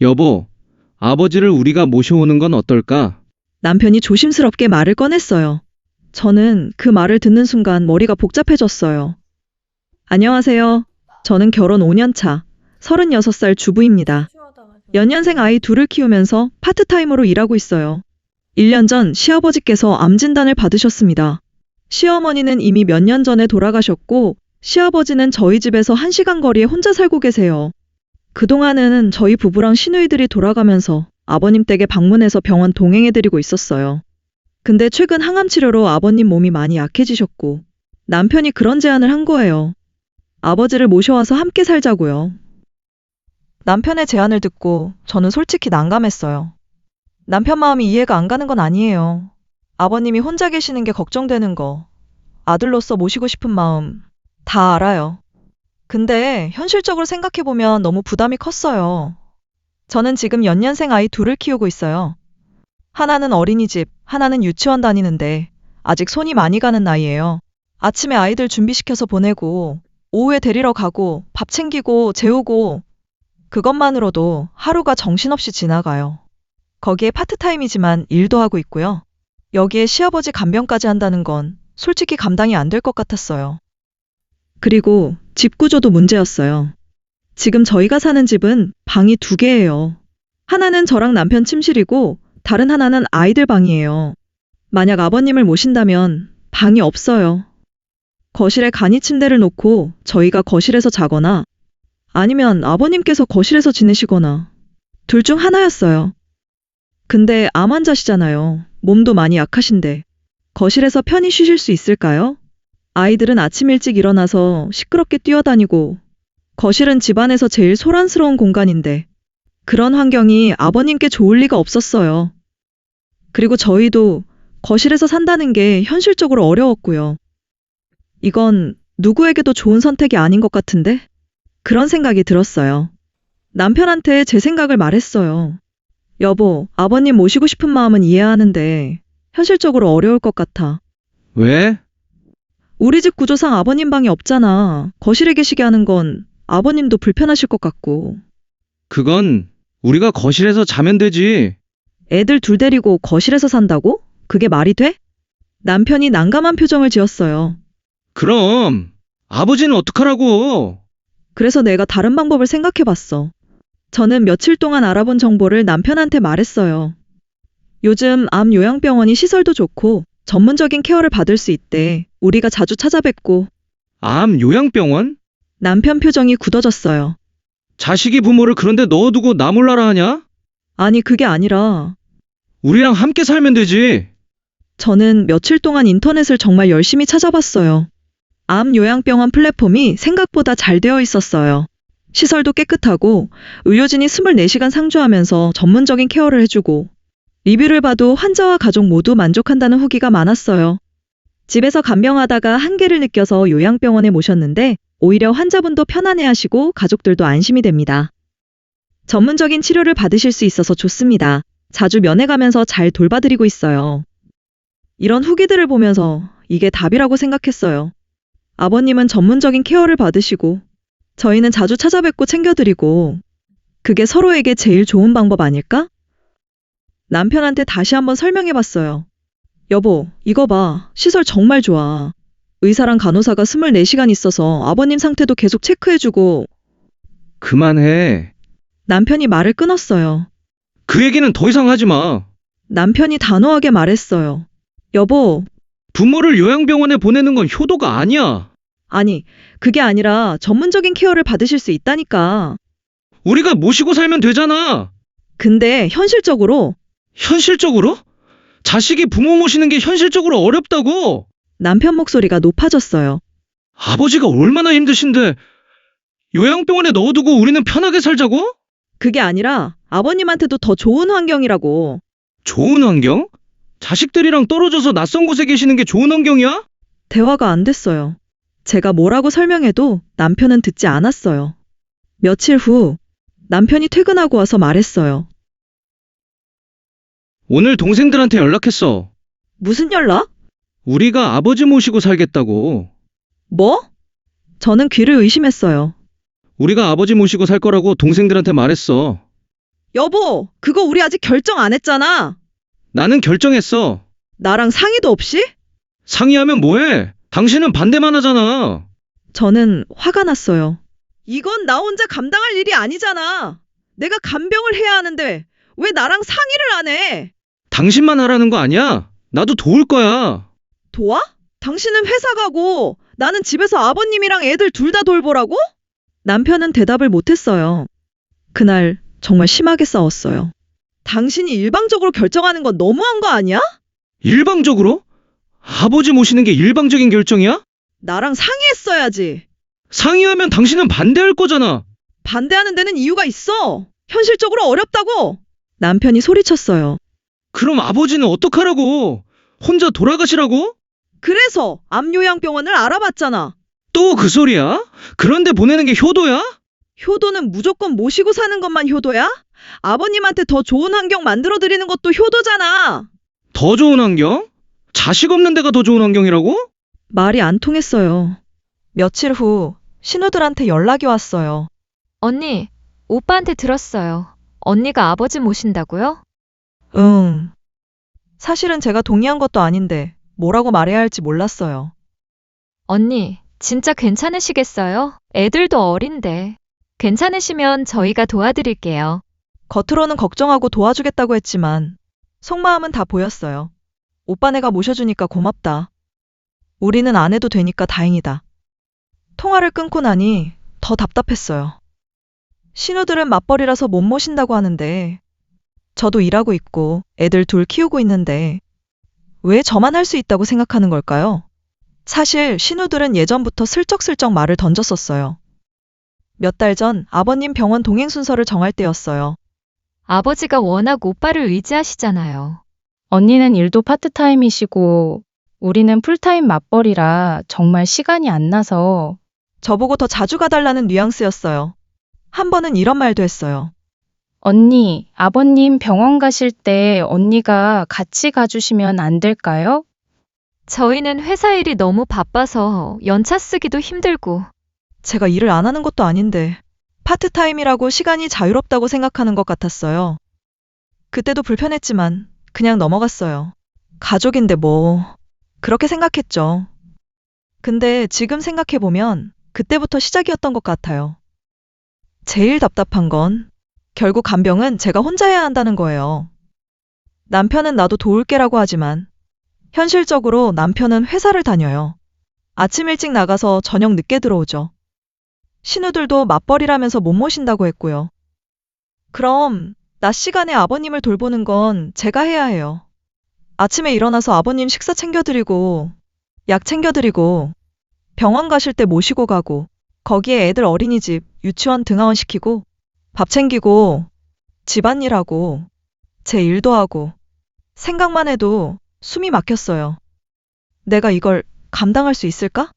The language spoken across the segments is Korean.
여보, 아버지를 우리가 모셔오는 건 어떨까? 남편이 조심스럽게 말을 꺼냈어요. 저는 그 말을 듣는 순간 머리가 복잡해졌어요. 안녕하세요. 저는 결혼 5년 차, 36살 주부입니다. 연년생 아이 둘을 키우면서 파트타임으로 일하고 있어요. 1년 전 시아버지께서 암 진단을 받으셨습니다. 시어머니는 이미 몇 년 전에 돌아가셨고, 시아버지는 저희 집에서 1시간 거리에 혼자 살고 계세요. 그동안은 저희 부부랑 시누이들이 돌아가면서 아버님 댁에 방문해서 병원 동행해드리고 있었어요. 근데 최근 항암 치료로 아버님 몸이 많이 약해지셨고, 남편이 그런 제안을 한 거예요. 아버지를 모셔와서 함께 살자고요. 남편의 제안을 듣고 저는 솔직히 난감했어요. 남편 마음이 이해가 안 가는 건 아니에요. 아버님이 혼자 계시는 게 걱정되는 거, 아들로서 모시고 싶은 마음 다 알아요. 근데 현실적으로 생각해보면 너무 부담이 컸어요. 저는 지금 연년생 아이 둘을 키우고 있어요. 하나는 어린이집, 하나는 유치원 다니는데 아직 손이 많이 가는 나이예요. 아침에 아이들 준비시켜서 보내고, 오후에 데리러 가고, 밥 챙기고, 재우고, 그것만으로도 하루가 정신없이 지나가요. 거기에 파트타임이지만 일도 하고 있고요. 여기에 시아버지 간병까지 한다는 건 솔직히 감당이 안 될 것 같았어요. 그리고 집 구조도 문제였어요. 지금 저희가 사는 집은 방이 2개예요. 하나는 저랑 남편 침실이고 다른 하나는 아이들 방이에요. 만약 아버님을 모신다면 방이 없어요. 거실에 간이 침대를 놓고 저희가 거실에서 자거나 아니면 아버님께서 거실에서 지내시거나 둘 중 하나였어요. 근데 암 환자시잖아요. 몸도 많이 약하신데 거실에서 편히 쉬실 수 있을까요? 아이들은 아침 일찍 일어나서 시끄럽게 뛰어다니고 거실은 집안에서 제일 소란스러운 공간인데 그런 환경이 아버님께 좋을 리가 없었어요. 그리고 저희도 거실에서 산다는 게 현실적으로 어려웠고요. 이건 누구에게도 좋은 선택이 아닌 것 같은데? 그런 생각이 들었어요. 남편한테 제 생각을 말했어요. 여보, 아버님 모시고 싶은 마음은 이해하는데 현실적으로 어려울 것 같아. 왜? 우리 집 구조상 아버님 방이 없잖아. 거실에 계시게 하는 건 아버님도 불편하실 것 같고. 그건 우리가 거실에서 자면 되지. 애들 둘 데리고 거실에서 산다고? 그게 말이 돼? 남편이 난감한 표정을 지었어요. 그럼 아버지는 어떡하라고? 그래서 내가 다른 방법을 생각해봤어. 저는 며칠 동안 알아본 정보를 남편한테 말했어요. 요즘 암 요양병원이 시설도 좋고 전문적인 케어를 받을 수 있대. 우리가 자주 찾아뵙고. 암 요양병원? 남편 표정이 굳어졌어요. 자식이 부모를 그런데 넣어두고 나 몰라라 하냐? 아니, 그게 아니라 우리랑 함께 살면 되지. 저는 며칠 동안 인터넷을 정말 열심히 찾아봤어요. 암 요양병원 플랫폼이 생각보다 잘 되어 있었어요. 시설도 깨끗하고 의료진이 24시간 상주하면서 전문적인 케어를 해주고 리뷰를 봐도 환자와 가족 모두 만족한다는 후기가 많았어요. 집에서 간병하다가 한계를 느껴서 요양병원에 모셨는데 오히려 환자분도 편안해하시고 가족들도 안심이 됩니다. 전문적인 치료를 받으실 수 있어서 좋습니다. 자주 면회가면서 잘 돌봐드리고 있어요. 이런 후기들을 보면서 이게 답이라고 생각했어요. 아버님은 전문적인 케어를 받으시고 저희는 자주 찾아뵙고 챙겨드리고 그게 서로에게 제일 좋은 방법 아닐까? 남편한테 다시 한번 설명해봤어요. 여보, 이거 봐. 시설 정말 좋아. 의사랑 간호사가 24시간 있어서 아버님 상태도 계속 체크해주고. 그만해. 남편이 말을 끊었어요. 그 얘기는 더 이상 하지 마. 남편이 단호하게 말했어요. 여보, 부모를 요양병원에 보내는 건 효도가 아니야. 아니, 그게 아니라 전문적인 케어를 받으실 수 있다니까. 우리가 모시고 살면 되잖아. 근데 현실적으로 현실적으로? 자식이 부모 모시는 게 현실적으로 어렵다고. 남편 목소리가 높아졌어요. 아버지가 얼마나 힘드신데 요양병원에 넣어두고 우리는 편하게 살자고? 그게 아니라 아버님한테도 더 좋은 환경이라고. 좋은 환경? 자식들이랑 떨어져서 낯선 곳에 계시는 게 좋은 환경이야? 대화가 안 됐어요. 제가 뭐라고 설명해도 남편은 듣지 않았어요. 며칠 후 남편이 퇴근하고 와서 말했어요. 오늘 동생들한테 연락했어. 무슨 연락? 우리가 아버지 모시고 살겠다고. 뭐? 저는 귀를 의심했어요. 우리가 아버지 모시고 살 거라고 동생들한테 말했어. 여보, 그거 우리 아직 결정 안 했잖아. 나는 결정했어. 나랑 상의도 없이? 상의하면 뭐해? 당신은 반대만 하잖아. 저는 화가 났어요. 이건 나 혼자 감당할 일이 아니잖아. 내가 간병을 해야 하는데 왜 나랑 상의를 안 해? 당신만 하라는 거 아니야? 나도 도울 거야. 도와? 당신은 회사 가고 나는 집에서 아버님이랑 애들 둘 다 돌보라고? 남편은 대답을 못했어요. 그날 정말 심하게 싸웠어요. 당신이 일방적으로 결정하는 건 너무한 거 아니야? 일방적으로? 아버지 모시는 게 일방적인 결정이야? 나랑 상의했어야지. 상의하면 당신은 반대할 거잖아. 반대하는 데는 이유가 있어. 현실적으로 어렵다고. 남편이 소리쳤어요. 그럼 아버지는 어떡하라고? 혼자 돌아가시라고? 그래서 암요양병원을 알아봤잖아. 또 그 소리야? 그런데 보내는 게 효도야? 효도는 무조건 모시고 사는 것만 효도야? 아버님한테 더 좋은 환경 만들어 드리는 것도 효도잖아. 더 좋은 환경? 자식 없는 데가 더 좋은 환경이라고? 말이 안 통했어요. 며칠 후 신우들한테 연락이 왔어요. 언니, 오빠한테 들었어요. 언니가 아버지 모신다고요? 응. 사실은 제가 동의한 것도 아닌데 뭐라고 말해야 할지 몰랐어요. 언니, 진짜 괜찮으시겠어요? 애들도 어린데. 괜찮으시면 저희가 도와드릴게요. 겉으로는 걱정하고 도와주겠다고 했지만 속마음은 다 보였어요. 오빠네가 모셔주니까 고맙다. 우리는 안 해도 되니까 다행이다. 통화를 끊고 나니 더 답답했어요. 신우들은 맞벌이라서 못 모신다고 하는데 저도 일하고 있고 애들 둘 키우고 있는데 왜 저만 할 수 있다고 생각하는 걸까요? 사실 신우들은 예전부터 슬쩍슬쩍 말을 던졌었어요. 몇 달 전 아버님 병원 동행 순서를 정할 때였어요. 아버지가 워낙 오빠를 의지하시잖아요. 언니는 일도 파트타임이시고 우리는 풀타임 맞벌이라 정말 시간이 안 나서 저보고 더 자주 가달라는 뉘앙스였어요. 한 번은 이런 말도 했어요. 언니, 아버님 병원 가실 때 언니가 같이 가주시면 안 될까요? 저희는 회사 일이 너무 바빠서 연차 쓰기도 힘들고. 제가 일을 안 하는 것도 아닌데 파트타임이라고 시간이 자유롭다고 생각하는 것 같았어요. 그때도 불편했지만 그냥 넘어갔어요. 가족인데 뭐 그렇게 생각했죠. 근데 지금 생각해보면 그때부터 시작이었던 것 같아요. 제일 답답한 건 결국 간병은 제가 혼자 해야 한다는 거예요. 남편은 나도 도울게라고 하지만 현실적으로 남편은 회사를 다녀요. 아침 일찍 나가서 저녁 늦게 들어오죠. 신우들도 맞벌이라면서 못 모신다고 했고요. 그럼 낮 시간에 아버님을 돌보는 건 제가 해야 해요. 아침에 일어나서 아버님 식사 챙겨드리고 약 챙겨드리고 병원 가실 때 모시고 가고 거기에 애들 어린이집, 유치원 등하원 시키고 밥 챙기고 집안일하고 제 일도 하고 생각만 해도 숨이 막혔어요. 내가 이걸 감당할 수 있을까?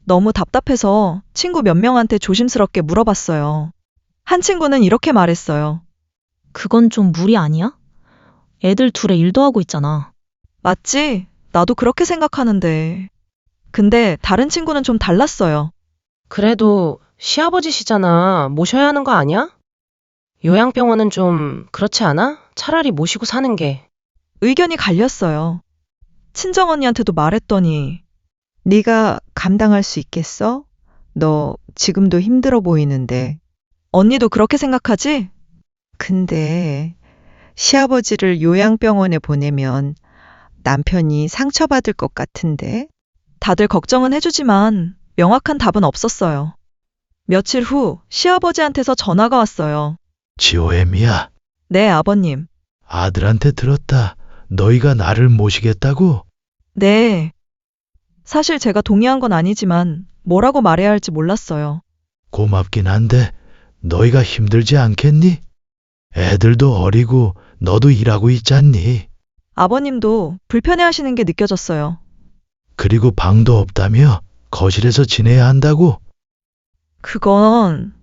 너무 답답해서 친구 몇 명한테 조심스럽게 물어봤어요. 한 친구는 이렇게 말했어요. 그건 좀 무리 아니야? 애들 둘의 일도 하고 있잖아. 맞지? 나도 그렇게 생각하는데. 근데 다른 친구는 좀 달랐어요. 그래도 시아버지시잖아. 모셔야 하는 거 아니야? 요양병원은 좀 그렇지 않아? 차라리 모시고 사는 게. 의견이 갈렸어요. 친정언니한테도 말했더니 네가 감당할 수 있겠어? 너 지금도 힘들어 보이는데. 언니도 그렇게 생각하지? 근데 시아버지를 요양병원에 보내면 남편이 상처받을 것 같은데. 다들 걱정은 해주지만 명확한 답은 없었어요. 며칠 후 시아버지한테서 전화가 왔어요. 지호애미야, 네, 아버님. 아들한테 들었다. 너희가 나를 모시겠다고? 네. 사실 제가 동의한 건 아니지만 뭐라고 말해야 할지 몰랐어요. 고맙긴 한데 너희가 힘들지 않겠니? 애들도 어리고 너도 일하고 있잖니. 아버님도 불편해하시는 게 느껴졌어요. 그리고 방도 없다며 거실에서 지내야 한다고? 그건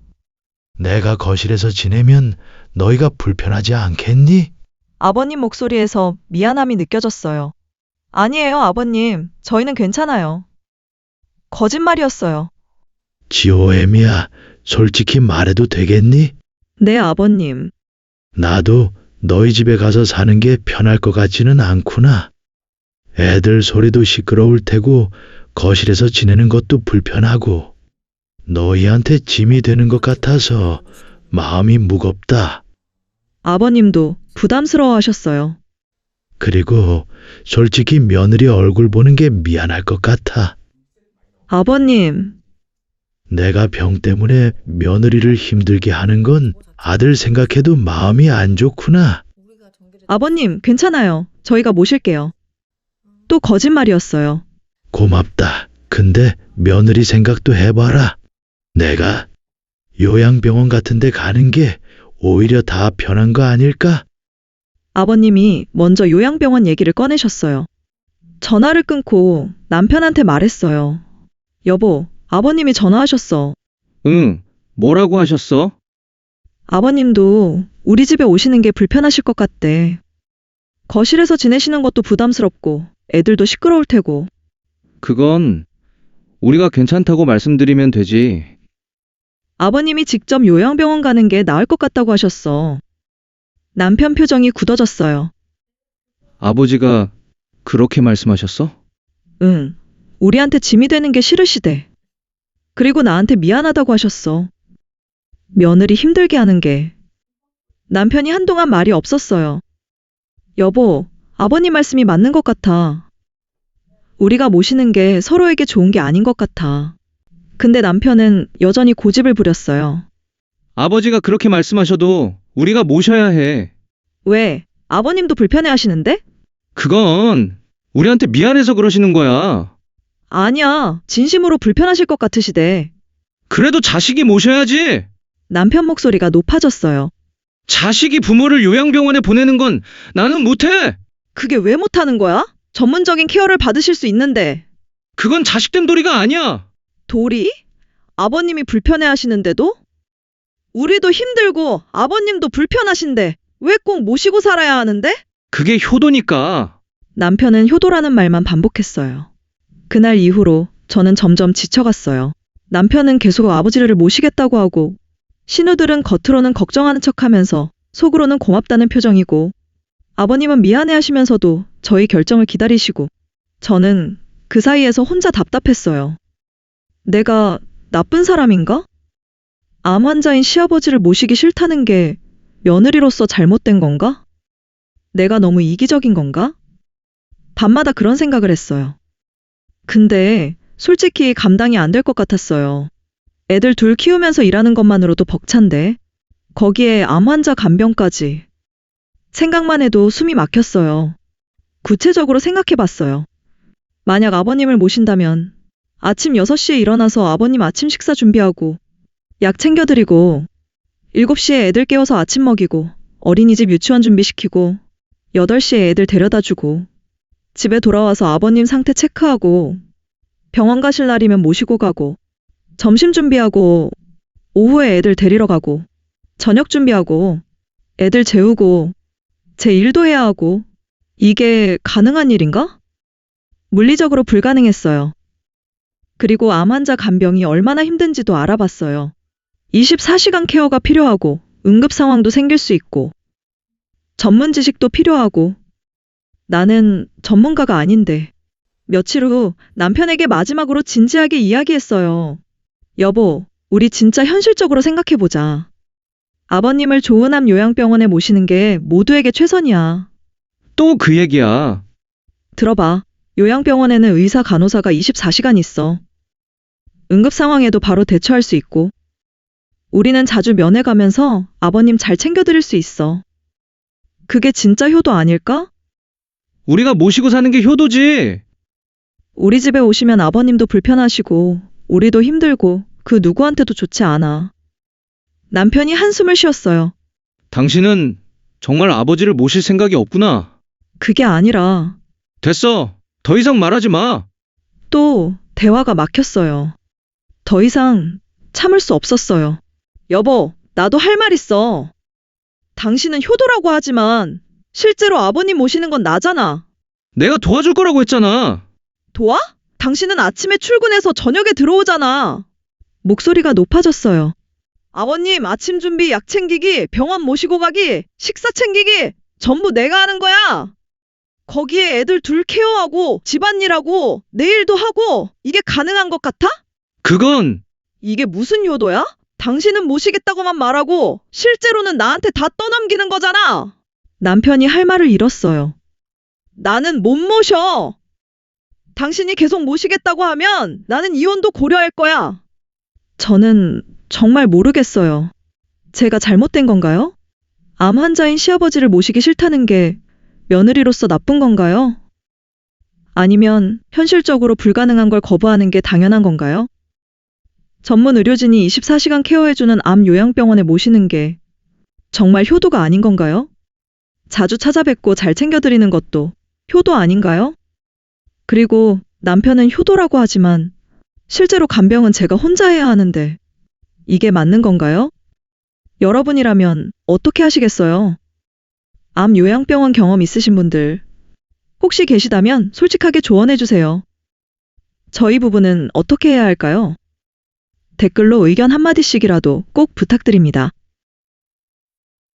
내가 거실에서 지내면 너희가 불편하지 않겠니? 아버님 목소리에서 미안함이 느껴졌어요. 아니에요, 아버님. 저희는 괜찮아요. 거짓말이었어요. 지호애미야, 솔직히 말해도 되겠니? 네, 아버님. 나도 너희 집에 가서 사는 게 편할 것 같지는 않구나. 애들 소리도 시끄러울 테고 거실에서 지내는 것도 불편하고 너희한테 짐이 되는 것 같아서 마음이 무겁다. 아버님도 부담스러워 하셨어요. 그리고 솔직히 며느리 얼굴 보는 게 미안할 것 같아. 아버님, 내가 병 때문에 며느리를 힘들게 하는 건 아들 생각해도 마음이 안 좋구나. 아버님, 괜찮아요. 저희가 모실게요. 또 거짓말이었어요. 고맙다. 근데 며느리 생각도 해봐라. 내가 요양병원 같은 데 가는 게 오히려 다 편한 거 아닐까? 아버님이 먼저 요양병원 얘기를 꺼내셨어요. 전화를 끊고 남편한테 말했어요. 여보, 아버님이 전화하셨어. 응, 뭐라고 하셨어? 아버님도 우리 집에 오시는 게 불편하실 것 같대. 거실에서 지내시는 것도 부담스럽고 애들도 시끄러울 테고. 그건 우리가 괜찮다고 말씀드리면 되지. 아버님이 직접 요양병원 가는 게 나을 것 같다고 하셨어. 남편 표정이 굳어졌어요. 아버지가 그렇게 말씀하셨어? 응, 우리한테 짐이 되는 게 싫으시대. 그리고 나한테 미안하다고 하셨어. 며느리 힘들게 하는 게. 남편이 한동안 말이 없었어요. 여보, 아버님 말씀이 맞는 것 같아. 우리가 모시는 게 서로에게 좋은 게 아닌 것 같아. 근데 남편은 여전히 고집을 부렸어요. 아버지가 그렇게 말씀하셔도 우리가 모셔야 해. 왜? 아버님도 불편해 하시는데? 그건 우리한테 미안해서 그러시는 거야. 아니야, 진심으로 불편하실 것 같으시대. 그래도 자식이 모셔야지. 남편 목소리가 높아졌어요. 자식이 부모를 요양병원에 보내는 건 나는 못해. 그게 왜 못하는 거야? 전문적인 케어를 받으실 수 있는데. 그건 자식된 도리가 아니야. 도리? 아버님이 불편해 하시는데도? 우리도 힘들고 아버님도 불편하신데 왜 꼭 모시고 살아야 하는데? 그게 효도니까. 남편은 효도라는 말만 반복했어요. 그날 이후로 저는 점점 지쳐갔어요. 남편은 계속 아버지를 모시겠다고 하고 신우들은 겉으로는 걱정하는 척하면서 속으로는 고맙다는 표정이고 아버님은 미안해 하시면서도 저희 결정을 기다리시고 저는 그 사이에서 혼자 답답했어요. 내가 나쁜 사람인가? 암 환자인 시아버지를 모시기 싫다는 게 며느리로서 잘못된 건가? 내가 너무 이기적인 건가? 밤마다 그런 생각을 했어요. 근데 솔직히 감당이 안 될 것 같았어요. 애들 둘 키우면서 일하는 것만으로도 벅찬데 거기에 암 환자 간병까지. 생각만 해도 숨이 막혔어요. 구체적으로 생각해 봤어요. 만약 아버님을 모신다면 아침 6시에 일어나서 아버님 아침 식사 준비하고 약 챙겨드리고 7시에 애들 깨워서 아침 먹이고 어린이집 유치원 준비시키고 8시에 애들 데려다주고 집에 돌아와서 아버님 상태 체크하고 병원 가실 날이면 모시고 가고 점심 준비하고 오후에 애들 데리러 가고 저녁 준비하고 애들 재우고 제 일도 해야 하고 이게 가능한 일인가? 물리적으로 불가능했어요. 그리고 암 환자 간병이 얼마나 힘든지도 알아봤어요. 24시간 케어가 필요하고 응급 상황도 생길 수 있고 전문 지식도 필요하고 나는 전문가가 아닌데 며칠 후 남편에게 마지막으로 진지하게 이야기했어요. 여보, 우리 진짜 현실적으로 생각해보자. 아버님을 좋은 암 요양병원에 모시는 게 모두에게 최선이야. 또 그 얘기야. 들어봐. 요양병원에는 의사, 간호사가 24시간 있어. 응급 상황에도 바로 대처할 수 있고. 우리는 자주 면회 가면서 아버님 잘 챙겨드릴 수 있어. 그게 진짜 효도 아닐까? 우리가 모시고 사는 게 효도지. 우리 집에 오시면 아버님도 불편하시고 우리도 힘들고 그 누구한테도 좋지 않아. 남편이 한숨을 쉬었어요. 당신은 정말 아버지를 모실 생각이 없구나. 그게 아니라 됐어. 더 이상 말하지 마. 또 대화가 막혔어요. 더 이상 참을 수 없었어요. 여보, 나도 할 말 있어. 당신은 효도라고 하지만 실제로 아버님 모시는 건 나잖아. 내가 도와줄 거라고 했잖아. 도와? 당신은 아침에 출근해서 저녁에 들어오잖아. 목소리가 높아졌어요. 아버님 아침 준비, 약 챙기기, 병원 모시고 가기, 식사 챙기기 전부 내가 하는 거야. 거기에 애들 둘 케어하고 집안일하고 내 일도 하고 이게 가능한 것 같아? 그건 이게 무슨 효도야? 당신은 모시겠다고만 말하고 실제로는 나한테 다 떠넘기는 거잖아. 남편이 할 말을 잃었어요. 나는 못 모셔. 당신이 계속 모시겠다고 하면 나는 이혼도 고려할 거야. 저는 정말 모르겠어요. 제가 잘못된 건가요? 암 환자인 시아버지를 모시기 싫다는 게 며느리로서 나쁜 건가요? 아니면 현실적으로 불가능한 걸 거부하는 게 당연한 건가요? 전문 의료진이 24시간 케어해주는 암 요양병원에 모시는 게 정말 효도가 아닌 건가요? 자주 찾아뵙고 잘 챙겨드리는 것도 효도 아닌가요? 그리고 남편은 효도라고 하지만 실제로 간병은 제가 혼자 해야 하는데 이게 맞는 건가요? 여러분이라면 어떻게 하시겠어요? 암 요양병원 경험 있으신 분들 혹시 계시다면 솔직하게 조언해 주세요. 저희 부부는 어떻게 해야 할까요? 댓글로 의견 한마디씩이라도 꼭 부탁드립니다.